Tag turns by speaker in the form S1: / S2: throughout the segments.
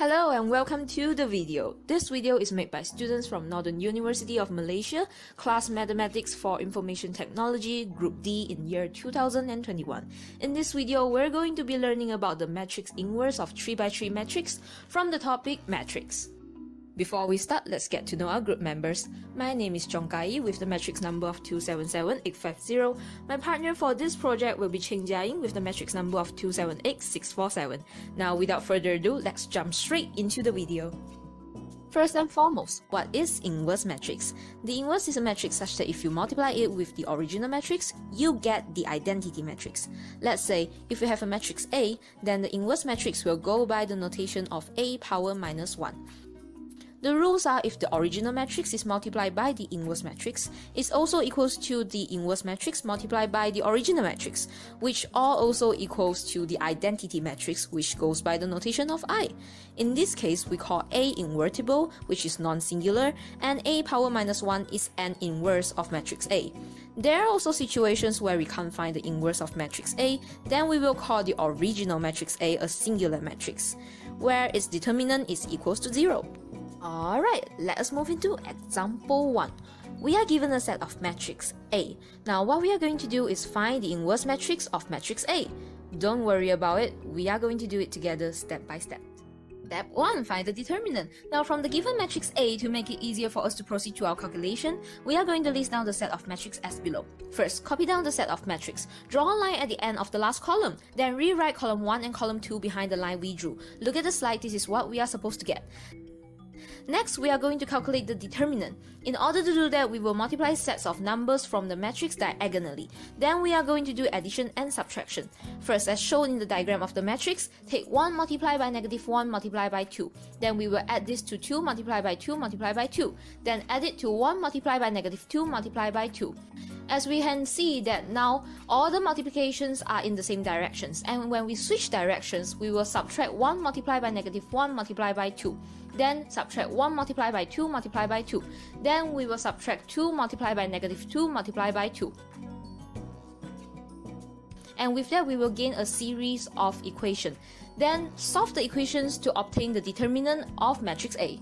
S1: Hello and welcome to the video. This video is made by students from Northern University of Malaysia, class Mathematics for Information Technology, Group D in year 2021. In this video, we're going to be learning about the matrix inverse of 3x3 matrix from the topic matrix. Before we start, let's get to know our group members. My name is Chong with the matrix number of 277850. My partner for this project will be Cheng with the matrix number of 278647. Now, without further ado, let's jump straight into the video. First and foremost, what is inverse matrix? The inverse is a matrix such that if you multiply it with the original matrix, you get the identity matrix. Let's say, if you have a matrix A, then the inverse matrix will go by the notation of A power minus 1. The rules are if the original matrix is multiplied by the inverse matrix, it also equals to the inverse matrix multiplied by the original matrix, which are also equals to the identity matrix, which goes by the notation of I. In this case, we call A invertible, which is non-singular, and A power minus 1 is an inverse of matrix A. There are also situations where we can't find the inverse of matrix A, then we will call the original matrix A a singular matrix, where its determinant is equals to 0. Alright, let us move into example 1. We are given a set of matrix A. Now what we are going to do is find the inverse matrix of matrix A. Don't worry about it, we are going to do it together step by step. Step 1. Find the determinant. Now from the given matrix A, to make it easier for us to proceed to our calculation, we are going to list down the set of matrix as below. First, copy down the set of matrix. Draw a line at the end of the last column. Then rewrite column 1 and column 2 behind the line we drew. Look at the slide, this is what we are supposed to get. Next, we are going to calculate the determinant. In order to do that, we will multiply sets of numbers from the matrix diagonally. Then we are going to do addition and subtraction. First, as shown in the diagram of the matrix, take 1 multiplied by negative 1 multiplied by 2. Then we will add this to 2 multiplied by 2 multiplied by 2. Then add it to 1 multiplied by negative 2 multiplied by 2. As we can see that now all the multiplications are in the same directions, and when we switch directions, we will subtract 1 multiplied by negative 1 multiplied by 2. Then subtract 1 multiplied by 2 multiplied by 2. Then we will subtract 2 multiplied by negative 2 multiplied by 2. And with that, we will gain a series of equations. Then solve the equations to obtain the determinant of matrix A.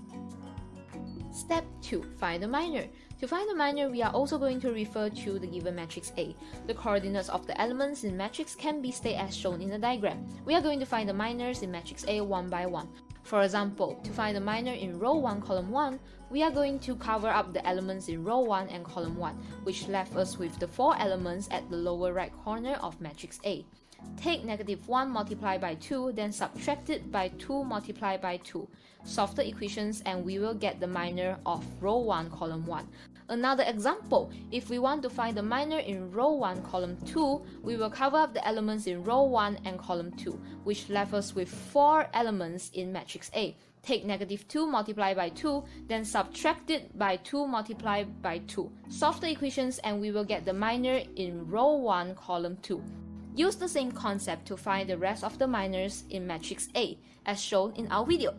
S1: Step 2. Find the minor. To find the minor, we are also going to refer to the given matrix A. The coordinates of the elements in matrix can be stated as shown in the diagram. We are going to find the minors in matrix A one by one. For example, to find the minor in row 1 column 1, we are going to cover up the elements in row 1 and column 1, which left us with the 4 elements at the lower right corner of matrix A. Take negative 1 multiplied by 2, then subtract it by 2 multiplied by 2. Solve the equations and we will get the minor of row 1 column 1. Another example, if we want to find the minor in row 1 column 2, we will cover up the elements in row 1 and column 2, which left us with 4 elements in matrix A. Take negative 2 multiplied by 2, then subtract it by 2 multiplied by 2. Solve the equations and we will get the minor in row 1 column 2. Use the same concept to find the rest of the minors in matrix A, as shown in our video.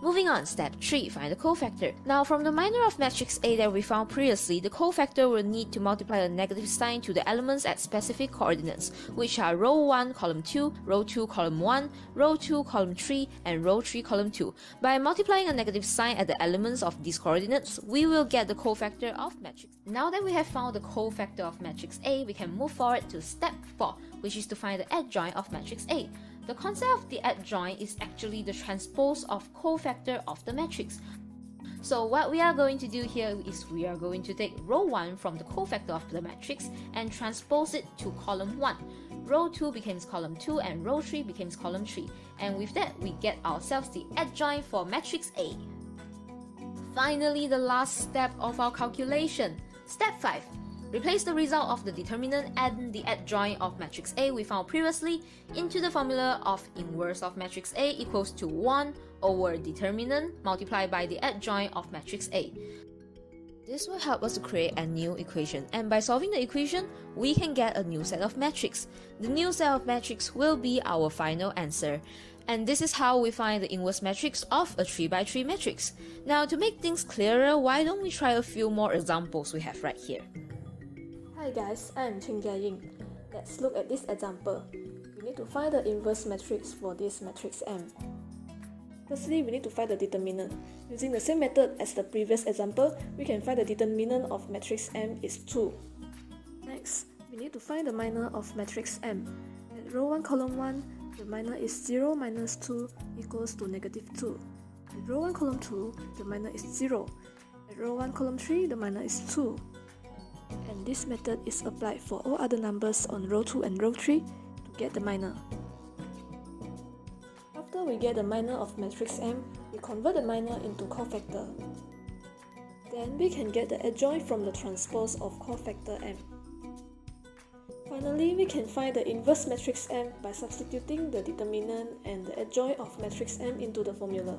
S1: Moving on, step 3, find the cofactor. Now from the minor of matrix A that we found previously, the cofactor will need to multiply a negative sign to the elements at specific coordinates, which are row 1 column 2, row 2 column 1, row 2 column 3, and row 3 column 2. By multiplying a negative sign at the elements of these coordinates, we will get the cofactor of matrix. Now that we have found the cofactor of matrix A, we can move forward to step 4, which is to find the adjoint of matrix A. The concept of the adjoint is actually the transpose of cofactor of the matrix. So what we are going to do here is we are going to take row 1 from the cofactor of the matrix and transpose it to column 1. Row 2 becomes column 2 and row 3 becomes column 3. And with that, we get ourselves the adjoint for matrix A. Finally, the last step of our calculation. Step 5. Replace the result of the determinant and the adjoint of matrix A we found previously into the formula of inverse of matrix A equals to 1 over determinant multiplied by the adjoint of matrix A. This will help us to create a new equation, and by solving the equation, we can get a new set of matrix. The new set of matrix will be our final answer. And this is how we find the inverse matrix of a 3x3 matrix. Now to make things clearer, why don't we try a few more examples we have right here.
S2: Hi guys, I am Cheng YING. Let's look at this example. We need to find the inverse matrix for this matrix M. Firstly, we need to find the determinant. Using the same method as the previous example, we can find the determinant of matrix M is 2. Next, we need to find the minor of matrix M. At row 1 column 1, the minor is 0 minus 2 equals to negative 2. At row 1 column 2, the minor is 0. At row 1 column 3, the minor is 2. And this method is applied for all other numbers on row 2 and row 3 to get the minor. After we get the minor of matrix M, we convert the minor into cofactor. Then we can get the adjoint from the transpose of cofactor M. Finally, we can find the inverse matrix M by substituting the determinant and the adjoint of matrix M into the formula.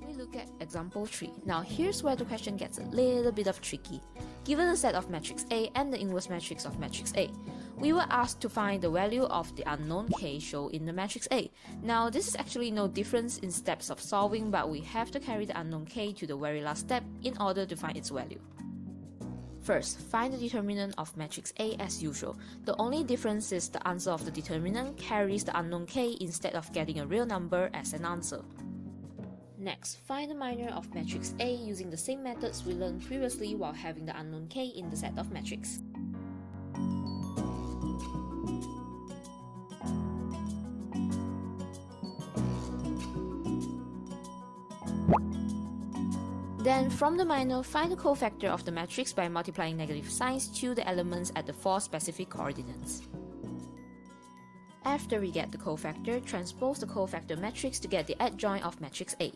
S1: We look at example 3. Now here's where the question gets a little bit of tricky. Given a set of matrix A and the inverse matrix of matrix A, we were asked to find the value of the unknown K shown in the matrix A. Now this is actually no difference in steps of solving, but we have to carry the unknown K to the very last step in order to find its value. First, find the determinant of matrix A as usual. The only difference is the answer of the determinant carries the unknown K instead of getting a real number as an answer. Next, find the minor of matrix A using the same methods we learned previously while having the unknown K in the set of matrix. Then, from the minor, find the cofactor of the matrix by multiplying negative signs to the elements at the 4 specific coordinates. After we get the cofactor, transpose the cofactor matrix to get the adjoint of matrix A.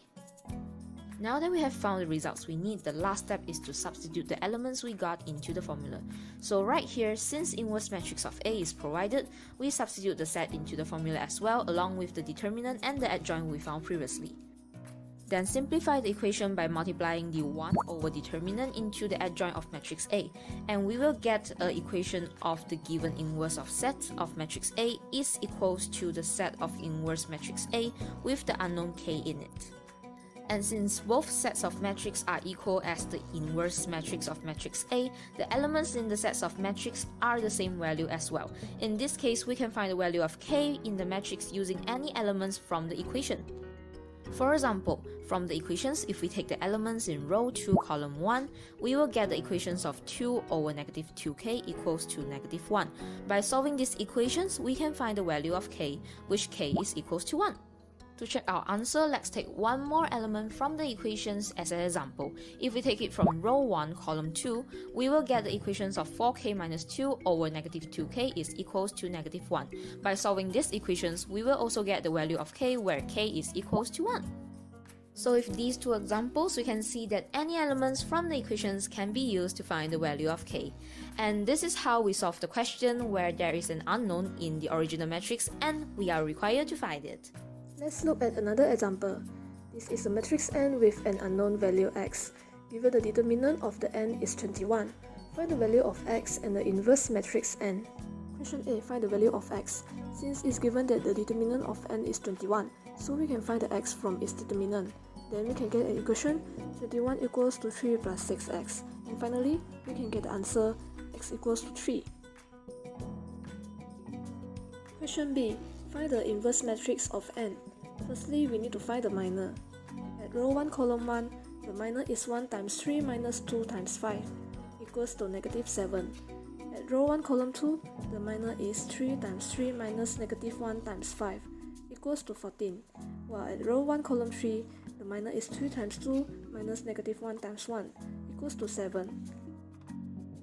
S1: Now that we have found the results we need, the last step is to substitute the elements we got into the formula. So right here, since inverse matrix of A is provided, we substitute the set into the formula as well, along with the determinant and the adjoint we found previously. Then simplify the equation by multiplying the 1 over determinant into the adjoint of matrix A, and we will get an equation of the given inverse of set of matrix A is equals to the set of inverse matrix A with the unknown K in it. And since both sets of matrix are equal as the inverse matrix of matrix A, the elements in the sets of matrix are the same value as well. In this case, we can find the value of K in the matrix using any elements from the equation. For example, from the equations, if we take the elements in row 2 column 1, we will get the equations of 2 over negative 2k equals to negative 1. By solving these equations, we can find the value of k, which k is equals to 1. To check our answer, let's take one more element from the equations as an example. If we take it from row 1 column 2, we will get the equations of 4k minus 2 over negative 2k is equals to negative 1. By solving these equations, we will also get the value of k where k is equals to 1. So with these two examples, we can see that any elements from the equations can be used to find the value of k. And this is how we solve the question where there is an unknown in the original matrix and we are required to find it.
S2: Let's look at another example. This is a matrix N with an unknown value x. Given the determinant of the N is 21, find the value of x and the inverse matrix N. Question A, find the value of x. Since it's given that the determinant of N is 21, so we can find the x from its determinant. Then we can get an equation 21 equals to 3 plus 6x. And finally, we can get the answer x equals to 3. Question B, find the inverse matrix of N. Firstly, we need to find the minor. At row 1 column 1, the minor is 1 times 3 minus 2 times 5 equals to negative 7. At row 1 column 2, the minor is 3 times 3 minus negative 1 times 5 equals to 14. While at row 1 column 3, the minor is 2 times 2 minus negative 1 times 1 equals to 7.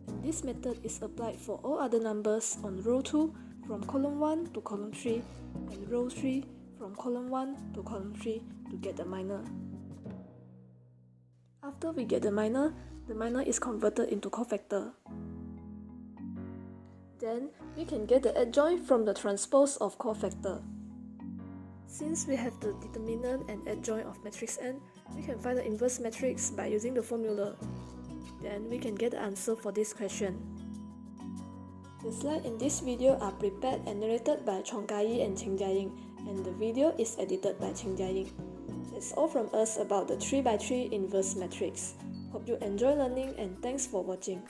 S2: And this method is applied for all other numbers on row 2 from column 1 to column 3 and row 3 from column 1 to column 3 to get the minor. After we get the minor is converted into cofactor. Then we can get the adjoint from the transpose of cofactor. Since we have the determinant and adjoint of matrix N, we can find the inverse matrix by using the formula. Then we can get the answer for this question. The slides in this video are prepared and narrated by Chong and Cheng YING, and the video is edited by Cheng YING. That's all from us about the 3x3 inverse matrix. Hope you enjoy learning and thanks for watching.